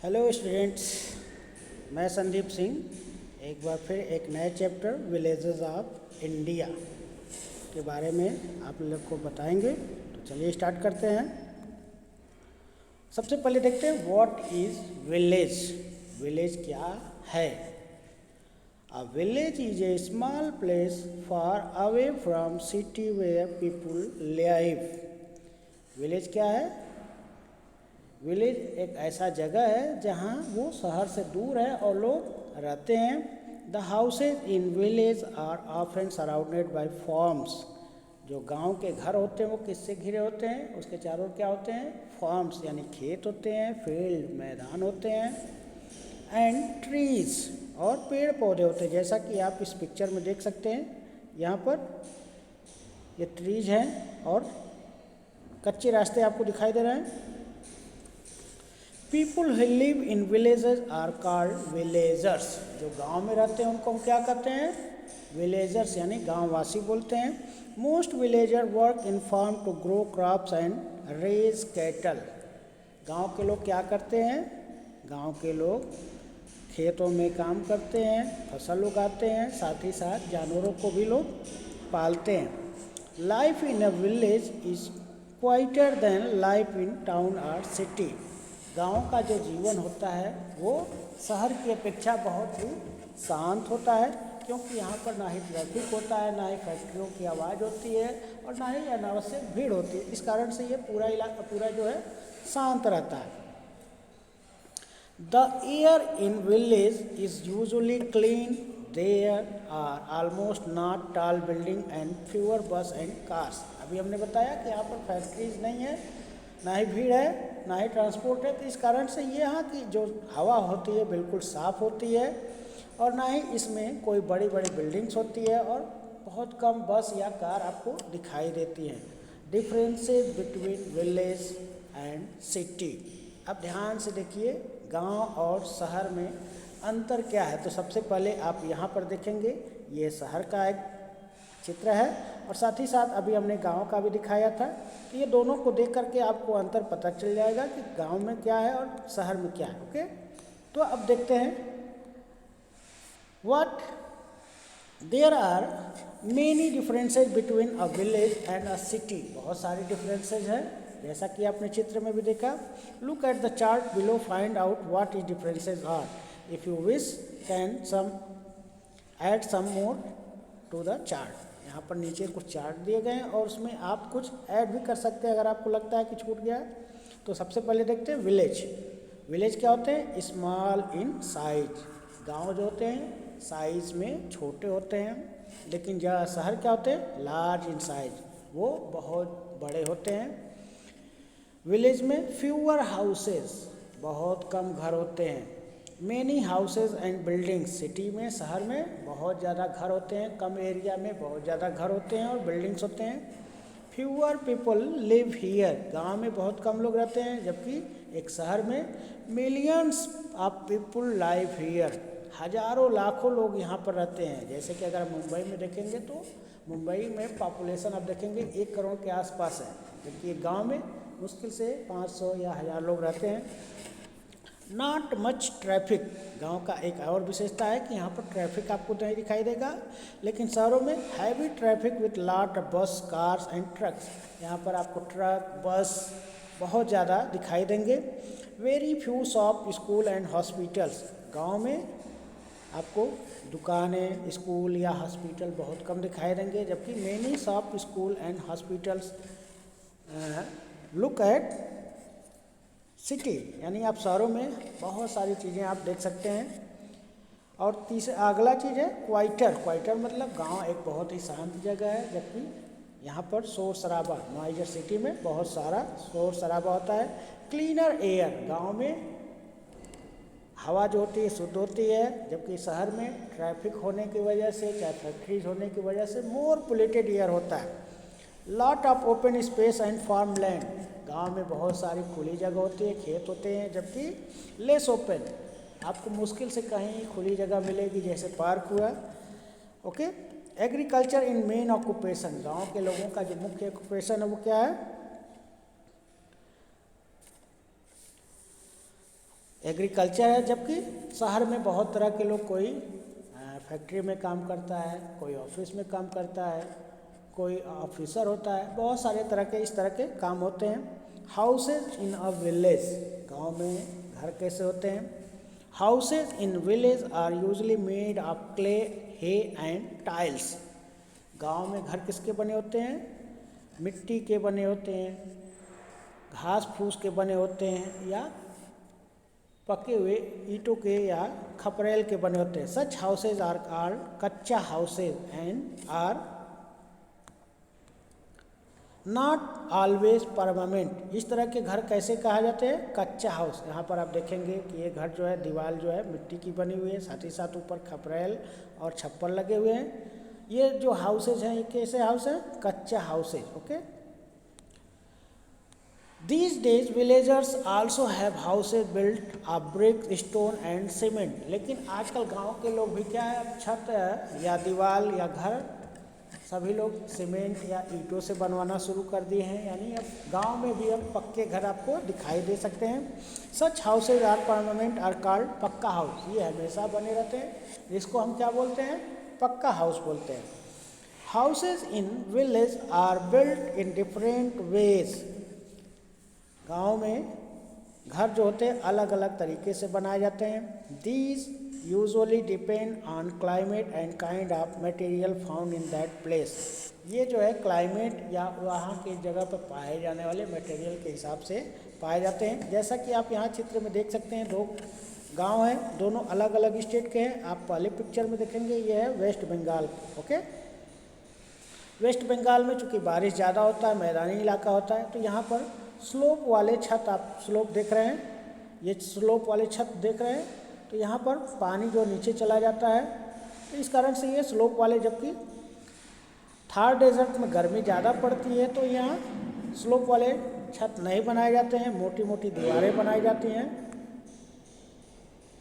Hello students, मैं संदीप सिंह एक बार फिर एक नए चैप्टर विलेजेस ऑफ इंडिया के बारे में आप लोग को बताएंगे। तो चलिए स्टार्ट करते हैं। सबसे पहले देखते हैं व्हाट इज़ विलेज। विलेज क्या है? A village is a small place far away from city where people live. Village क्या है? विलेज एक ऐसा जगह है जहाँ वो शहर से दूर है और लोग रहते हैं। The houses in village are often surrounded by farms. जो गांव के घर होते हैं वो किससे घिरे होते हैं? उसके चारों क्या होते हैं? फार्म्स यानी खेत होते हैं, फील्ड मैदान होते हैं, एंड ट्रीज और पेड़ पौधे होते हैं। जैसा कि आप इस पिक्चर में देख सकते हैं, यहाँ पर ये ट्रीज हैं और कच्चे रास्ते आपको दिखाई दे रहे हैं। People who live in villages are called villagers. जो गांव में रहते हैं उनको हम क्या कहते हैं? विलेजर्स यानी गांववासी बोलते हैं। Most villager work in farm to grow crops and raise cattle. गांव के लोग क्या करते हैं? गांव के लोग खेतों में काम करते हैं, फसल उगाते हैं, साथ ही साथ जानवरों को भी लोग पालते हैं। Life in a village is quieter than life in town और सिटी। गांव का जो जीवन होता है वो शहर की अपेक्षा बहुत ही शांत होता है, क्योंकि यहाँ पर ना ही ट्रैफिक होता है, ना ही फैक्ट्रियों की आवाज़ होती है और ना ही अनावश्यक भीड़ होती है। इस कारण से ये पूरा इलाका पूरा जो है शांत रहता है। The air in village is usually clean. There are almost not tall building and fewer bus and cars. अभी हमने बताया कि यहाँ पर फैक्ट्रीज नहीं है, ना ही भीड़ है, ना ही ट्रांसपोर्ट है, तो इस कारण से ये यहाँ की जो हवा होती है बिल्कुल साफ़ होती है और ना ही इसमें कोई बड़ी बड़ी बिल्डिंग्स होती है और बहुत कम बस या कार आपको दिखाई देती हैं। Differences between village and city. अब ध्यान से देखिए गांव और शहर में अंतर क्या है। तो सबसे पहले आप यहाँ पर देखेंगे, ये शहर का एक चित्र है और साथ ही साथ अभी हमने गांव का भी दिखाया था। तो ये दोनों को देख करके आपको अंतर पता चल जाएगा कि गांव में क्या है और शहर में क्या है। ओके, तो अब देखते हैं। What there are many differences between a village and a city. बहुत सारी डिफरेंसेज हैं, जैसा कि आपने चित्र में भी देखा। Look at the chart below, find out what is differences are. If you wish can some add some more to the chart. यहाँ पर नीचे कुछ चार्ट दिए गए हैं और उसमें आप कुछ ऐड भी कर सकते हैं अगर आपको लगता है कि छूट गया है। तो सबसे पहले देखते हैं विलेज। विलेज क्या होते हैं? Small in size. गांव जो होते हैं साइज में छोटे होते हैं, लेकिन जहाँ शहर क्या होते हैं? लार्ज इन साइज, वो बहुत बड़े होते हैं। विलेज में फ्यूअर हाउसेस, बहुत कम घर होते हैं। Many houses and buildings. City में, शहर में बहुत ज़्यादा घर होते हैं, कम एरिया में बहुत ज़्यादा घर होते हैं और बिल्डिंग्स होते हैं। Fewer people live here. गांव में बहुत कम लोग रहते हैं, जबकि एक शहर में millions of people live here. हजारों लाखों लोग यहाँ पर रहते हैं। जैसे कि अगर मुंबई में देखेंगे तो मुंबई में पॉपुलेशन आप देखेंगे 1 करोड़ के आसपास है, जबकि एक गाँव में मुश्किल से 500 या 1000 लोग रहते हैं। Not much traffic. गांव का एक और विशेषता है कि यहाँ पर ट्रैफिक आपको नहीं दिखाई देगा, लेकिन शहरों में heavy traffic with lot of बस, कार्स एंड ट्रक्स। यहाँ पर आपको ट्रक, बस बहुत ज़्यादा दिखाई देंगे। Very few shop, school and hospitals. गांव में आपको दुकानें, स्कूल या हॉस्पिटल बहुत कम दिखाई देंगे, जबकि many shop, school and hospitals. Look at city, यानी आप शहरों में बहुत सारी चीज़ें आप देख सकते हैं। और तीसरा अगला चीज़ है क्वाइटर। क्वाइटर मतलब गांव एक बहुत ही शांत जगह है, जबकि यहाँ पर शोर शराबा, नॉइजर सिटी में बहुत सारा शोर शराबा होता है। क्लीनर एयर, गांव में हवा जो होती है शुद्ध होती है, जबकि शहर में ट्रैफिक होने की वजह से, चाहे फैक्ट्रीज होने की वजह से मोर पोल्यूटेड एयर होता है। Lot of open space and farm land. गाँव में बहुत सारी खुली जगह होती है, खेत होते हैं, जबकि लेस ओपन। आपको मुश्किल से कहीं खुली जगह मिलेगी, जैसे पार्क हुआ। Okay, agriculture in main occupation. गांव के लोगों का जो मुख्य ऑक्यूपेशन है वो क्या है? एग्रीकल्चर है, जबकि शहर में बहुत तरह के लोग, कोई फैक्ट्री में काम करता है, कोई ऑफिस में काम करता है, कोई ऑफिसर होता है, बहुत सारे तरह के इस तरह के काम होते हैं। हाउसेज इन अ विलेज, गांव में घर कैसे होते हैं? Houses in village are usually made of clay, hay and tiles. गांव में घर किसके बने होते हैं? मिट्टी के बने होते हैं, घास फूस के बने होते हैं, या पके हुए ईंटों के या खपरेल के बने होते हैं। Such houses are called kachcha houses and are not always permanent. इस तरह के घर कैसे कहा जाते हैं? कच्चा हाउस। यहाँ पर आप देखेंगे कि ये घर जो है, दीवार जो है मिट्टी की बनी हुई है, साथ ही साथ ऊपर खपरेल और छप्पर लगे हुए हैं। ये जो हाउसेज हैं, ये कैसे हाउस है? कच्चा houses. Okay, These days villagers also have houses built of brick, stone and cement. लेकिन आजकल गांव के लोग भी क्या है, छत या दीवार या घर सभी लोग सीमेंट या ईंटों से बनवाना शुरू कर दिए हैं। यानी अब गांव में भी अब पक्के घर आपको दिखाई दे सकते हैं। Such houses are permanent are called pucca house. ये हमेशा बने रहते हैं, इसको हम क्या बोलते हैं? पक्का हाउस बोलते हैं। Houses in village are built in different ways. गाँव में घर जो होते हैं अलग अलग तरीके से बनाए जाते हैं। These usually depend on climate and kind of material found in that place. ये जो है क्लाइमेट या वहाँ की जगह पर पाए जाने वाले मटेरियल के हिसाब से पाए जाते हैं। जैसा कि आप यहाँ चित्र में देख सकते हैं, दो गांव हैं, दोनों अलग अलग स्टेट के हैं। आप पहले पिक्चर में देखेंगे, ये है West Bengal. Okay, West Bengal में चूँकि बारिश ज़्यादा होता है, मैदानी इलाका होता है, तो यहाँ पर स्लोप वाले छत, आप स्लोप देख रहे हैं, ये स्लोप वाले छत देख रहे हैं, तो यहाँ पर पानी जो नीचे चला जाता है, तो इस कारण से ये स्लोप वाले, जबकि थार डेजर्ट में गर्मी ज़्यादा पड़ती है तो यहाँ स्लोप वाले छत नहीं बनाए जाते हैं, मोटी मोटी दीवारें बनाई जाती हैं।